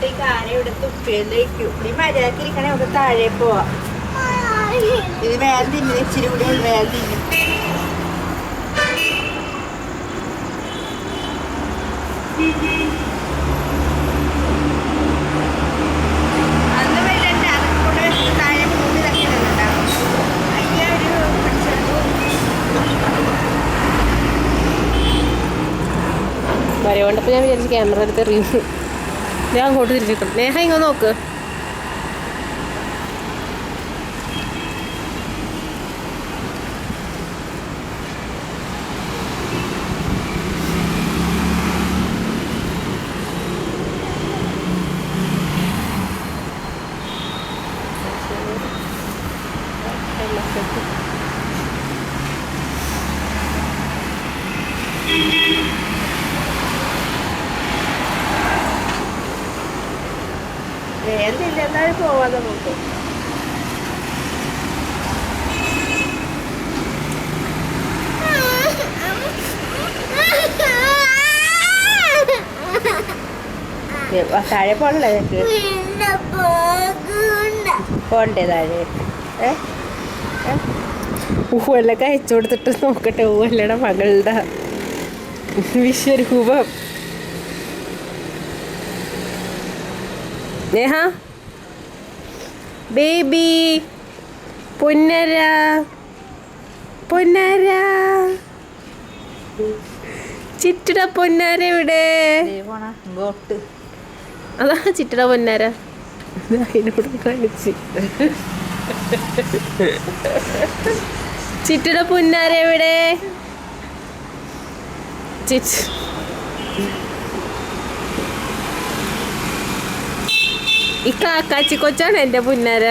ഈ കാര്യം ഇവിടെ തുപ്പിയിലേക്ക് ഈ മര്യാദക്കിരിക്കണേ നമുക്ക് താഴെ പോവാം. ഇത് വേറെ തിന്നു ഇച്ചിരി കൂടി വേറെ തിന്നു. അന്ന് വരണ്ട അതുകൂടെ താഴെ മൂന്ന് തക്കിലുണ്ടാവും. അയ്യൊരു വരവുണ്ടപ്പോൾ ഞാൻ വിചാരിച്ചു ക്യാമറ എടുത്ത് എറിയുന്നു. ഞാൻ അങ്ങോട്ട് തിരിച്ചിട്ടുണ്ട്. നേഹ ഇങ്ങോ നോക്ക്. വേണ്ടില്ല എന്തായാലും പോവാതെ നോക്കും. താഴെ പോണല്ലേ നിനക്ക്? പോണ്ടേ താഴെ? ഊഹല്ലൊക്കെ അയച്ചു കൊടുത്തിട്ട് നോക്കട്ടെ. ഊഹല്ലയുടെ മകളുടെ വിശ്വരൂപം. നേഹ ബേബി പൊന്നര പൊന്നര ചിറ്റട പൊന്നാര എവിടെ? ഗോട്ട് അതാ ചിറ്റട പൊന്നാര. അതിനോട് കാണിച്ച് ചിറ്റട പൊന്നാര എവിടെ? ഈ കാക്കാച്ചി കൊച്ചാണ് എൻ്റെ പുന്നാര.